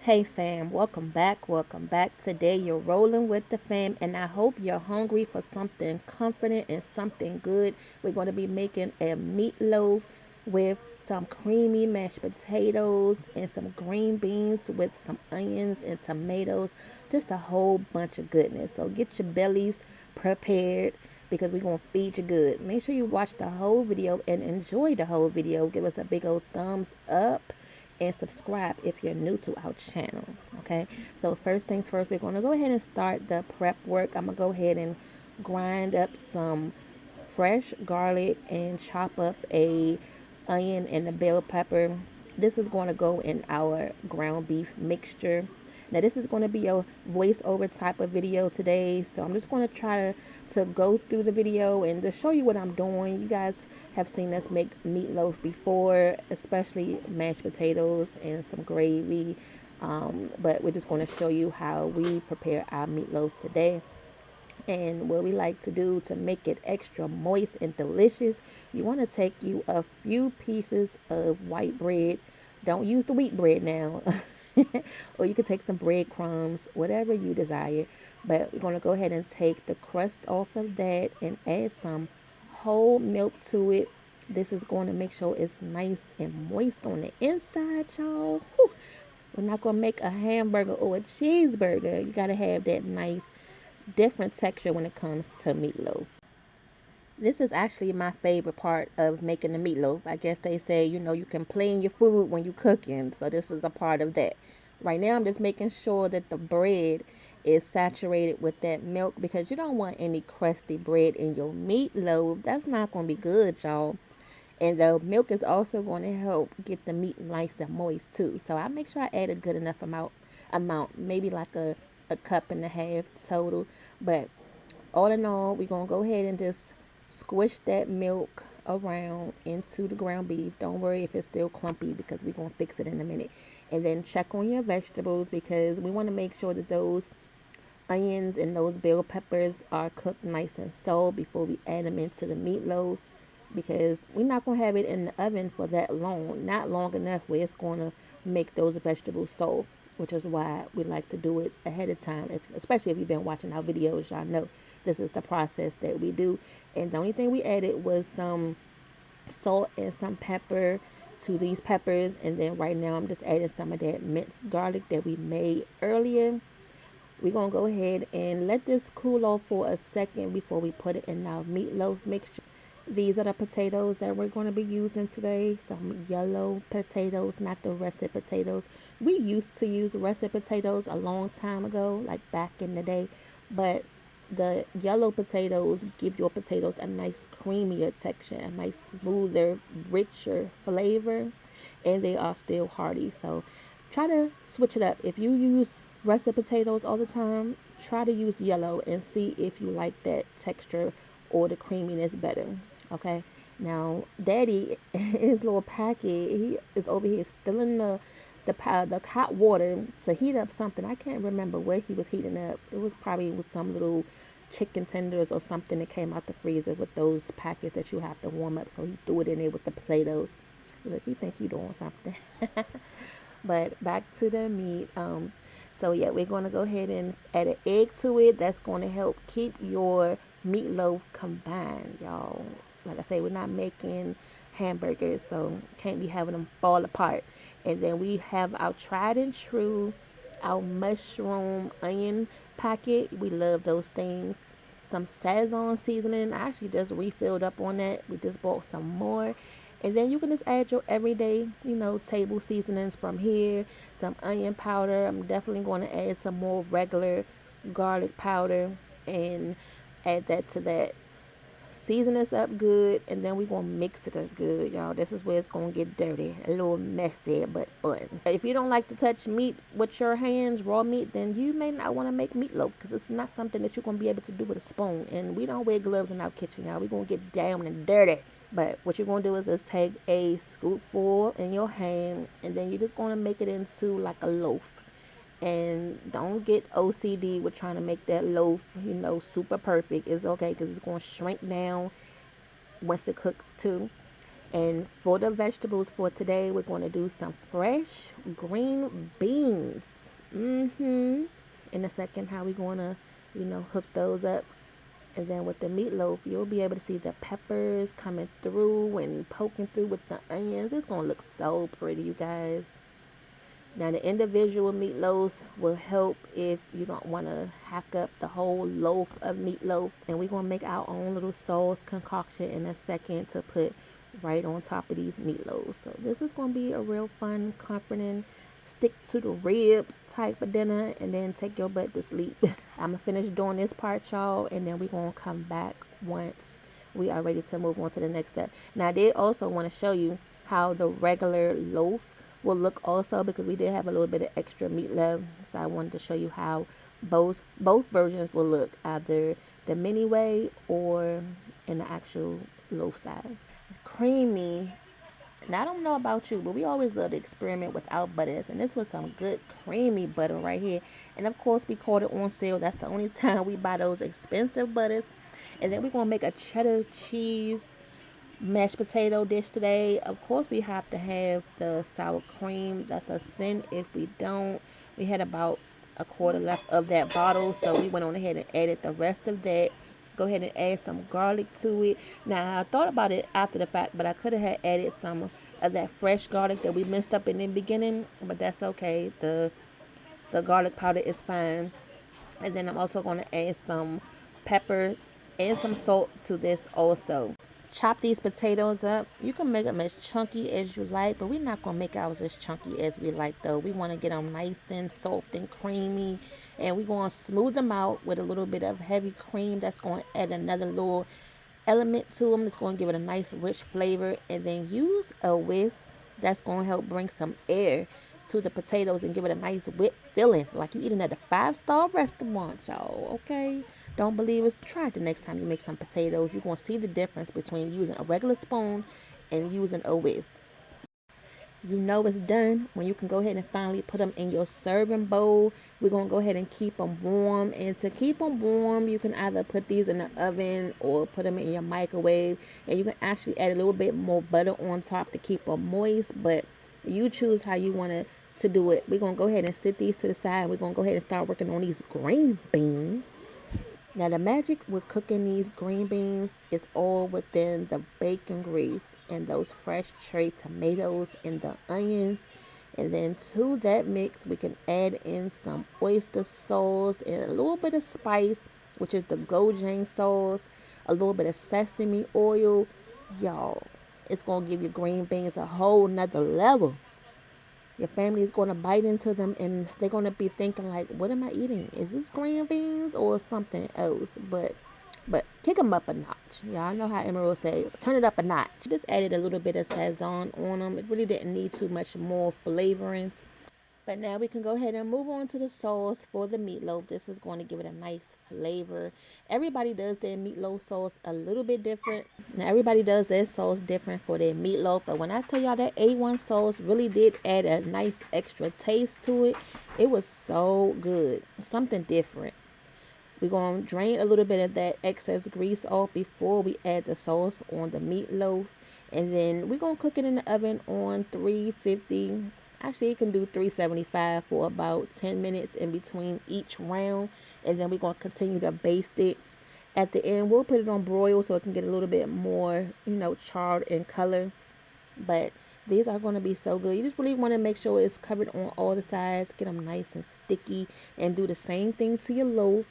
Hey fam, welcome back. Welcome back. Today you're rolling with the fam, and I hope you're hungry for something comforting and something good. We're going to be making a meatloaf with some creamy mashed potatoes and some green beans with some onions and tomatoes. Just a whole bunch of goodness. So get your bellies prepared because we're going to feed you good. Make sure you watch the whole video and enjoy the whole video. Give us a big old thumbs up and subscribe if you're new to our channel. Okay, so first things first, we're going to go ahead and start the prep work. I'm going to go ahead and grind up some fresh garlic and chop up a onion and a bell pepper. This is going to go in our ground beef mixture. Now this is going to be a voiceover type of video today, so I'm just going to try to go through the video and to show you what I'm doing. You guys have seen us make meatloaf before, especially mashed potatoes and some gravy, but we're just going to show you how we prepare our meatloaf today. And what we like to do to make it extra moist and delicious, you want to take you a few pieces of white bread. Don't use the wheat bread now. Or you can take some breadcrumbs, whatever you desire. But we're going to go ahead and take the crust off of that and add some whole milk to it. This is going to make sure it's nice and moist on the inside, y'all. Whew. We're not going to make a hamburger or a cheeseburger. You got to have that nice different texture when it comes to meatloaf. This is actually my favorite part of making the meatloaf. I guess they say, you can plan your food when you're cooking. So this is a part of that. Right now, I'm just making sure that the bread is saturated with that milk because you don't want any crusty bread in your meatloaf. That's not going to be good, y'all. And the milk is also going to help get the meat nice and moist too. So I make sure I add a good enough amount, maybe like a cup and a half total. But all in all, we're gonna go ahead and just squish that milk around into the ground beef. Don't worry if it's still clumpy because we're gonna fix it in a minute. And then check on your vegetables because we want to make sure that those onions and those bell peppers are cooked nice and so before we add them into the meatloaf, because we're not going to have it in the oven for that long, not long enough where it's going to make those vegetables soft, which is why we like to do it ahead of time. Especially if you've been watching our videos, y'all know this is the process that we do. And the only thing we added was some salt and some pepper to these peppers, and then right now I'm just adding some of that minced garlic that we made earlier. We're going to go ahead and let this cool off for a second before we put it in our meatloaf mixture. These are the potatoes that we're going to be using today. Some yellow potatoes, not the russet potatoes. We used to use russet potatoes a long time ago, like back in the day. But the yellow potatoes give your potatoes a nice creamier texture, a nice smoother, richer flavor. And they are still hearty. So try to switch it up. If you use russet potatoes all the time, try to use yellow and see if you like that texture or the creaminess better. Okay. Now, Daddy, in his little packet, he is over here spilling the hot water to heat up something. I can't remember what he was heating up. It was probably with some little chicken tenders or something that came out the freezer with those packets that you have to warm up. So he threw it in there with the potatoes. Look, he think he doing something. But back to the meat. So yeah, we're going to go ahead and add an egg to it. That's going to help keep your meatloaf combined, y'all. Like I say, we're not making hamburgers, so can't be having them fall apart. And then we have our tried and true, our mushroom onion packet. We love those things. Some Sazon seasoning. I actually just refilled up on that. We just bought some more. And then you can just add your everyday, table seasonings from here. Some onion powder. I'm definitely going to add some more regular garlic powder and add that to that. Season this up good, and then we're going to mix it up good, y'all. This is where it's going to get dirty. A little messy, but fun. If you don't like to touch meat with your hands, raw meat, then you may not want to make meatloaf because it's not something that you're going to be able to do with a spoon. And we don't wear gloves in our kitchen, y'all. We're going to get down and dirty. But what you're going to do is just take a scoopful in your hand, and then you're just going to make it into like a loaf. And don't get OCD with trying to make that loaf, super perfect. It's okay because it's going to shrink down once it cooks too. And for the vegetables for today, we're going to do some fresh green beans. In a second, how we going to, hook those up. And then with the meatloaf, you'll be able to see the peppers coming through and poking through with the onions. It's going to look so pretty, you guys. Now, the individual meatloaves will help if you don't want to hack up the whole loaf of meatloaf. And we're going to make our own little sauce concoction in a second to put right on top of these meatloaves. So this is going to be a real fun, comforting, stick to the ribs type of dinner and then take your butt to sleep. I'm going to finish doing this part, y'all, and then we're going to come back once we are ready to move on to the next step. Now, I did also want to show you how the regular loaf will look also, because we did have a little bit of extra meat left. So I wanted to show you how both versions will look, either the mini way or in the actual loaf size. Creamy. Now, I don't know about you, but we always love to experiment without butters. And this was some good creamy butter right here. And of course, we caught it on sale. That's the only time we buy those expensive butters. And then we're going to make a cheddar cheese mashed potato dish today. Of course, we have to have the sour cream. That's a sin if we don't. We had about a quarter left of that bottle, so we went on ahead and added the rest of that. Go ahead and add some garlic to it. Now, I thought about it after the fact, but I could have added some of that fresh garlic that we messed up in the beginning, but that's okay. The garlic powder is fine. And then I'm also going to add some pepper and some salt to this also. Chop these potatoes up. You can make them as chunky as you like, but we're not going to make ours as chunky as we like, though. We want to get them nice and soft and creamy, and we're going to smooth them out with a little bit of heavy cream. That's going to add another little element to them. It's going to give it a nice rich flavor. And then use a whisk. That's going to help bring some air to the potatoes and give it a nice wet feeling, like you eating at a 5-star restaurant, y'all. Okay, don't believe us? Try it the next time you make some potatoes. You're gonna see the difference between using a regular spoon and using a whisk. You know it's done when you can go ahead and finally put them in your serving bowl. We're going to go ahead and keep them warm. And to keep them warm, you can either put these in the oven or put them in your microwave. And you can actually add a little bit more butter on top to keep them moist. But you choose how you want to do it. We're going to go ahead and set these to the side. We're going to go ahead and start working on these green beans. Now, the magic with cooking these green beans is all within the bacon grease and those fresh cherry tomatoes and the onions. And then to that mix, we can add in some oyster sauce and a little bit of spice, which is the gochujang sauce, a little bit of sesame oil. Y'all, it's going to give your green beans a whole nother level. Your family is going to bite into them and they're going to be thinking like, what am I eating? Is this green beans or something else? But kick them up a notch. Y'all know how Emerald say, turn it up a notch. Just added a little bit of Sazon on them. It really didn't need too much more flavorings. But now we can go ahead and move on to the sauce for the meatloaf. This is going to give it a nice flavor. Everybody does their meatloaf sauce a little bit different. Now everybody does their sauce different for their meatloaf. But when I tell y'all that A1 sauce really did add a nice extra taste to it, it was so good. Something different. We're going to drain a little bit of that excess grease off before we add the sauce on the meatloaf. And then we're going to cook it in the oven on 350. Actually, you can do 375 for about 10 minutes in between each round. And then we're going to continue to baste it. At the end, we'll put it on broil so it can get a little bit more, charred in color. But these are going to be so good. You just really want to make sure it's covered on all the sides. Get them nice and sticky. And do the same thing to your loaf.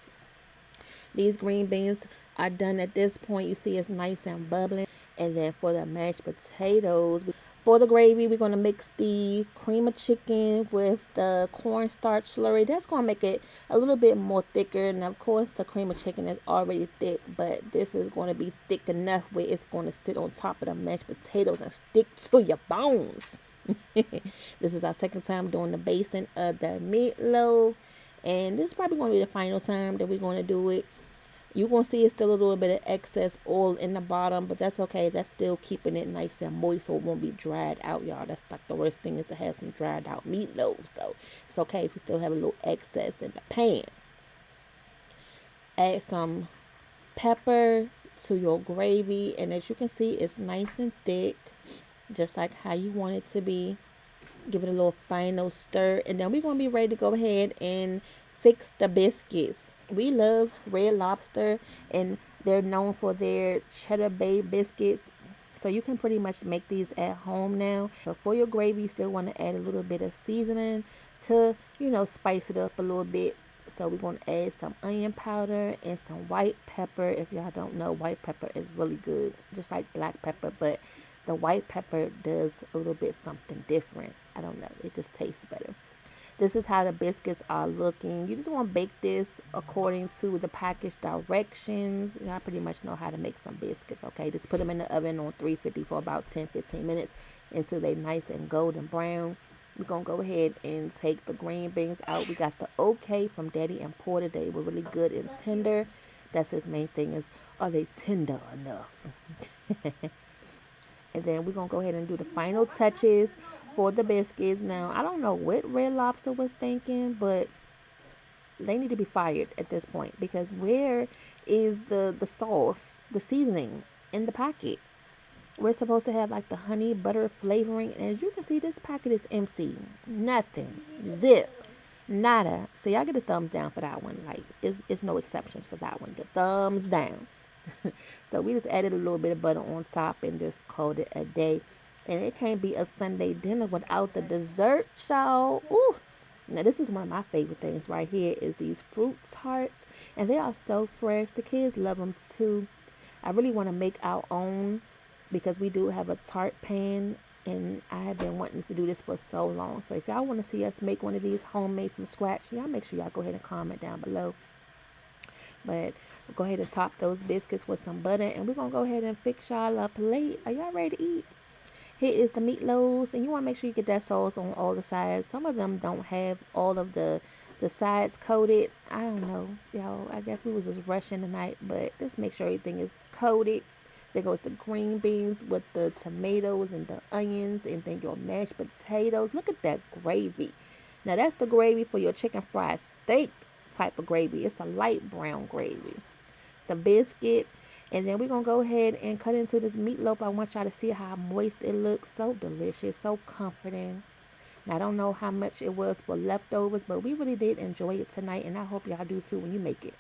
These green beans are done at this point. You see it's nice and bubbling. And then for the mashed potatoes, for the gravy, we're going to mix the cream of chicken with the cornstarch slurry. That's going to make it a little bit more thicker. And of course, the cream of chicken is already thick, but this is going to be thick enough where it's going to sit on top of the mashed potatoes and stick to your bones. This is our second time doing the basting of the meatloaf. And this is probably going to be the final time that we're going to do it. You're going to see it's still a little bit of excess oil in the bottom, but that's okay. That's still keeping it nice and moist so it won't be dried out, y'all. That's like the worst thing is to have some dried out meatloaf. So it's okay if you still have a little excess in the pan. Add some pepper to your gravy. And as you can see, it's nice and thick, just like how you want it to be. Give it a little final stir, and then we're gonna be ready to go ahead and fix the biscuits. We love Red Lobster, and they're known for their cheddar bay biscuits. So you can pretty much make these at home now. So for your gravy, you still want to add a little bit of seasoning to, spice it up a little bit. So we're going to add some onion powder and some white pepper. If y'all don't know, white pepper is really good, just like black pepper, but the white pepper does a little bit something different. I don't know, it just tastes better. This is how the biscuits are looking. You just want to bake this according to the package directions. I pretty much know how to make some biscuits, okay? Just put them in the oven on 350 for about 10-15 minutes until they're nice and golden brown. We're going to go ahead and take the green beans out. We got the okay from Daddy and Porter. They were really good and tender. That's his main thing, is, are they tender enough? And then we're going to go ahead and do the final touches for the biscuits. Now, I don't know what Red Lobster was thinking, but they need to be fired at this point, because where is the sauce, the seasoning in the packet? We're supposed to have like the honey butter flavoring. And as you can see, this packet is empty. Nothing. Zip. Nada. So y'all get a thumbs down for that one. Like, it's no exceptions for that one. The thumbs down. So we just added a little bit of butter on top and just called it a day. And it can't be a Sunday dinner without the dessert, y'all. Ooh. Now this is one of my favorite things right here, is these fruit tarts. And they are so fresh. The kids love them too. I really want to make our own, because we do have a tart pan, and I have been wanting to do this for so long. So if y'all want to see us make one of these homemade from scratch, y'all make sure y'all go ahead and comment down below. But go ahead and top those biscuits with some butter, and we're going to go ahead and fix y'all a plate. Are y'all ready to eat? Here is the meatloaves, and you want to make sure you get that sauce on all the sides. Some of them don't have all of the sides coated. I don't know, y'all. I guess we was just rushing tonight, but just make sure everything is coated. There goes the green beans with the tomatoes and the onions, and then your mashed potatoes. Look at that gravy. Now that's the gravy for your chicken fried steak type of gravy. It's a light brown gravy. The biscuit, and then we're going to go ahead and cut into this meatloaf. I want y'all to see how moist it looks. So delicious, so comforting. Now, I don't know how much it was for leftovers, but we really did enjoy it tonight, and I hope y'all do too when you make it.